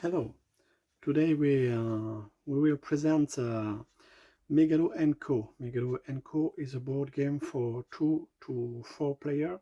Hello. Today we will present Megalo and Co. Megalo and Co. is a board game for 2 to 4 players.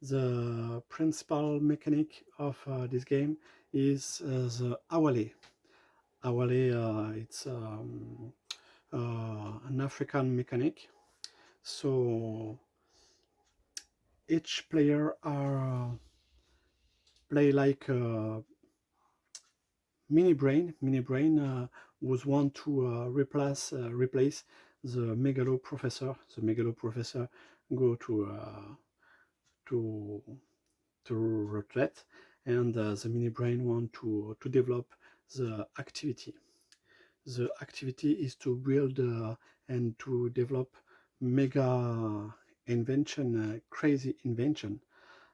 The principal mechanic of this game is the awale. Awale, it's an African mechanic. So each player are play like mini brain. Mini brain was want to replace the Megalo professor. The Megalo professor go to to retreat, and the mini brain want to develop the activity. The activity is to build and to develop mega invention, crazy invention.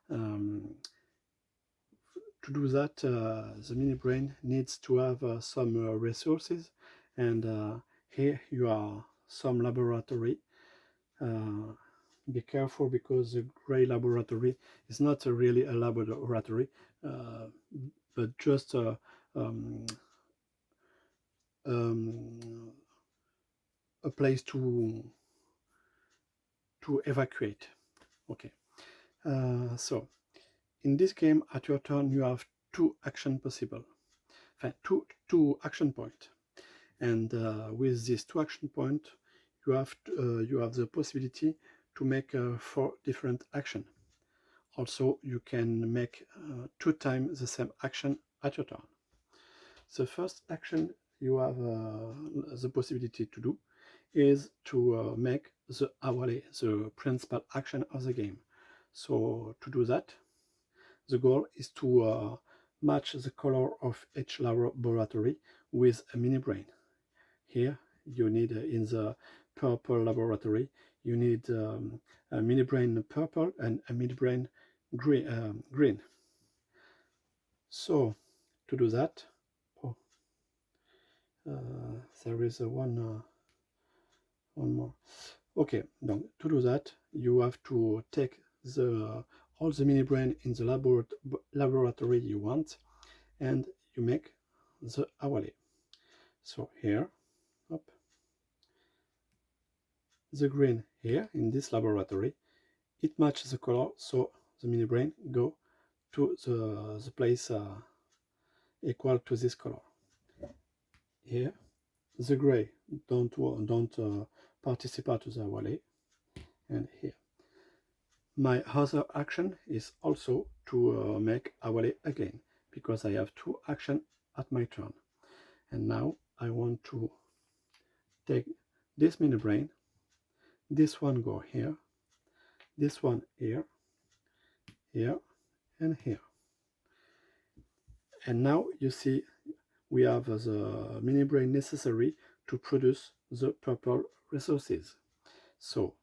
Um, to do that, the mini brain needs to have some resources, and here you are some laboratory. Uh, be careful because the gray laboratory is not really a laboratory, uh, but just um, um, a place to evacuate. Okay, so in this game, at your turn, you have two action possible. Two action point, and with these two action point, you have the possibility to make 4 different action. Also, you can make 2 times the same action at your turn. The first action you have the possibility to do is to make the awale, the principal action of the game. So to do that, the goal is to match the color of each laboratory with a mini brain. Here you need in the purple laboratory, you need a mini brain purple and a mini brain green. So to do that, oh, there is one more. Okay, donc to do that, you have to take all the mini brain in the laboratory you want, and you make the awale. So here, up, the green here in this laboratory, it matches the color, so the mini brain go to the place equal to this color. Here, the gray don't participate to the awale, and here. My other action is also to make awale again, because I have 2 actions at my turn. And now I want to take this mini brain, this one go here, this one here, here, and here. And now you see we have the mini brain necessary to produce the purple resources. So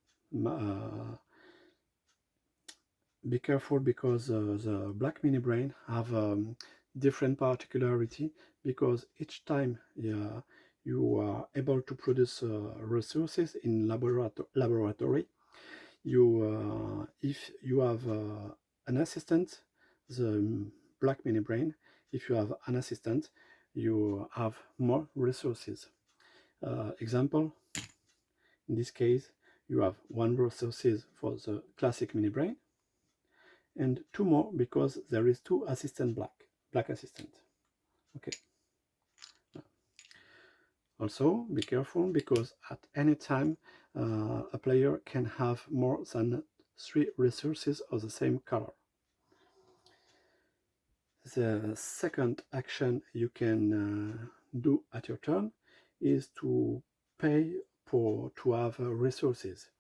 be careful because the black mini brain have different particularity, because each time you are able to produce resources in laboratory, if you have an assistant, the black mini brain, if you have an assistant, you have more resources. Example, in this case, you have 1 resources for the classic mini brain, and 2 more because there is 2 assistant black assistant. Okay. Also, be careful because at any time a player can have more than 3 resources of the same color. The second action you can do at your turn is to pay to have resources,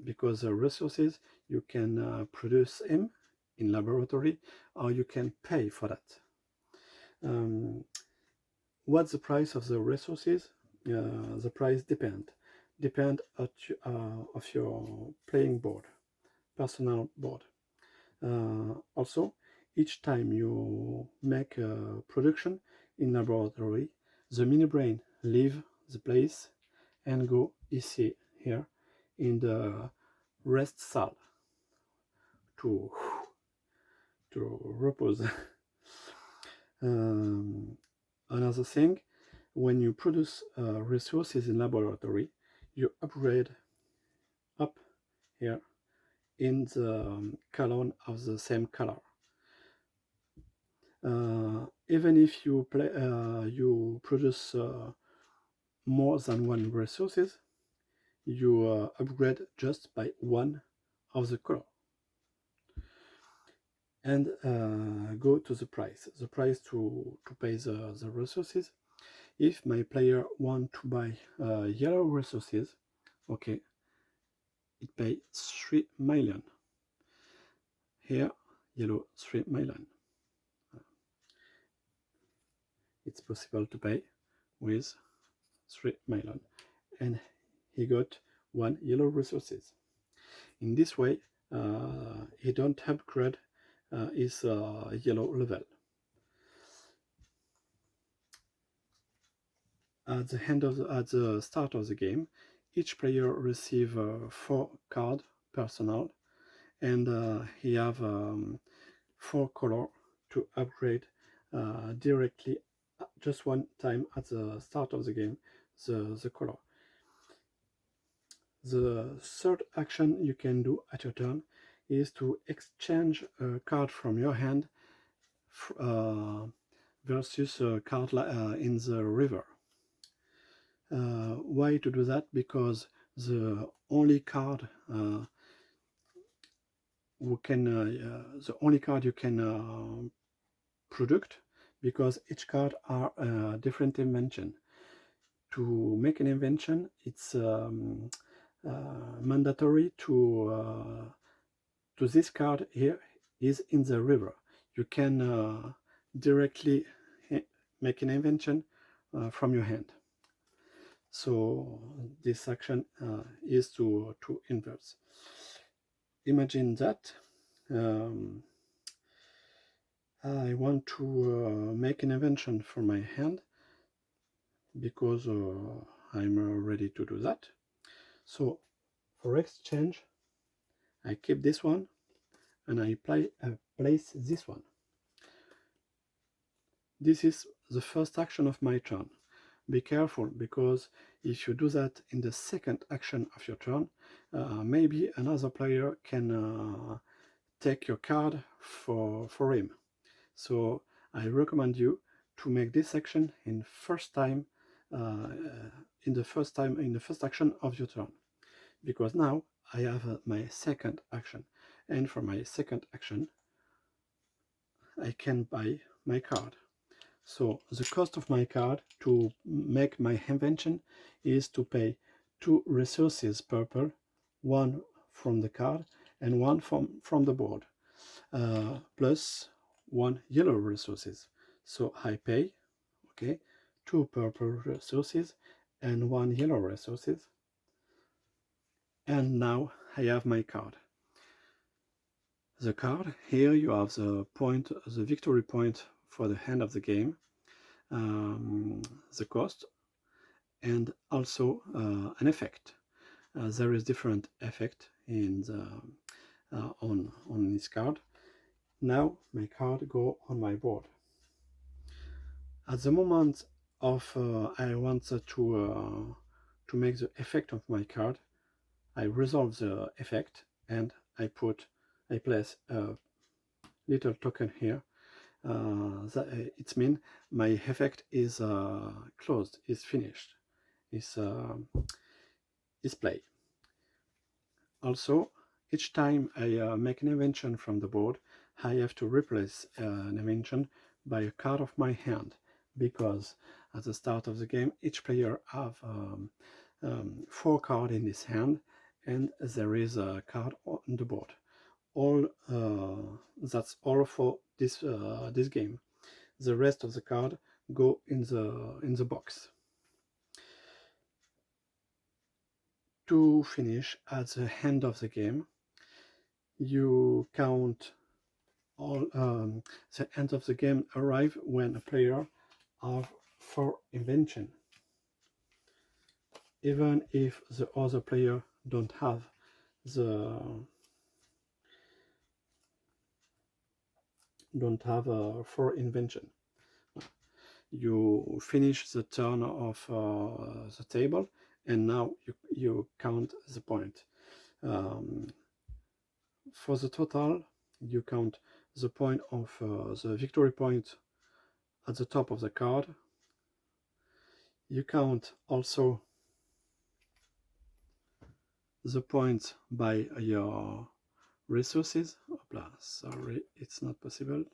because the resources you can produce them in laboratory, or you can pay for that. What's the price of the resources? The price depend of your playing board, personal board. Also, each time you make a production in laboratory, the mini brain leave the place and go ici, here, in the rest salle to repose. Another thing, when you produce resources in laboratory, you upgrade up here in the column of the same color. Even if you produce more than one resources, you upgrade just by one of the color. And go to the price to pay the resources. If my player want to buy yellow resources, okay, it pay 3 million. Here, yellow 3 million. It's possible to pay with 3 million. And he got 1 yellow resources. In this way, he don't upgrade his yellow level. At the start of the game, each player receive 4 cards personal, and he have 4 color to upgrade directly just one time at the start of the game the color. The third action you can do at your turn is to exchange a card from your hand versus a card in the river. Why to do that? Because the only card the only card you can product, because each card are a different invention. To make an invention, it's mandatory to this card here is in the river. You can directly make an invention from your hand. So this action is to inverse. Imagine that I want to make an invention for my hand, because I'm ready to do that. So for exchange, I keep this one and I place this one. This is the first action of my turn. Be careful, because if you do that in the second action of your turn, maybe another player can take your card for him. So I recommend you to make this action in the first action of your turn, because now I have my second action, and for my second action I can buy my card. So the cost of my card to make my invention is to pay 2 resources purple, 1 from the card and 1 from the board, plus 1 yellow resources. So I pay, okay, 2 purple resources and 1 yellow resources, and now I have my card. The card, here you have the victory point for the end of the game, the cost, and also an effect. There is different effect in the on this card. Now my card go on my board. At the moment of I want to make the effect of my card, I resolve the effect and I place a little token here. It means my effect is closed, is finished, is play. Also, each time I make an invention from the board, I have to replace an invention by a card of my hand, because at the start of the game each player have 4 cards in his hand, and there is a card on the board. That's all for this game. The rest of the card go in the box. To finish, at the end of the game, you count all. The end of the game arrive when a player have 4 invention, even if the other player don't have a 4 invention. you finish the turn of the table, and now you count the point. For the total, you count the point of the victory point at the top of the card. You count also the points by your resources. Opla, sorry, it's not possible.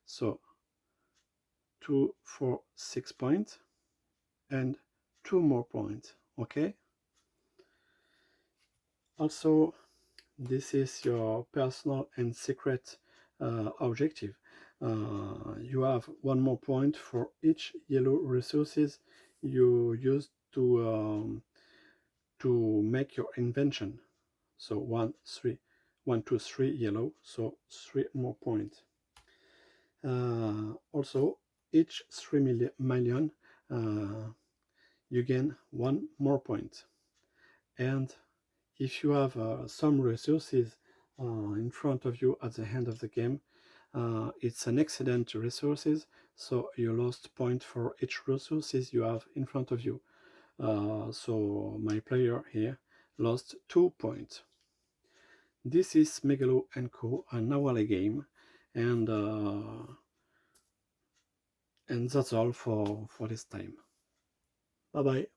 So 2, 4, 6 points and 2 more points. Okay. Also, this is your personal and secret objective. You have 1 more point for each yellow resources you use to make your invention. So 1, 3, 1, 2, 3 yellow, so 3 more points. Also, each 3 million you gain 1 more point. And if you have some resources in front of you at the end of the game, it's an accident resources, so you lost point for each resources you have in front of you. So my player here lost 2 points. This is Megalo & Co, an hourly game, and that's all for this time. Bye bye.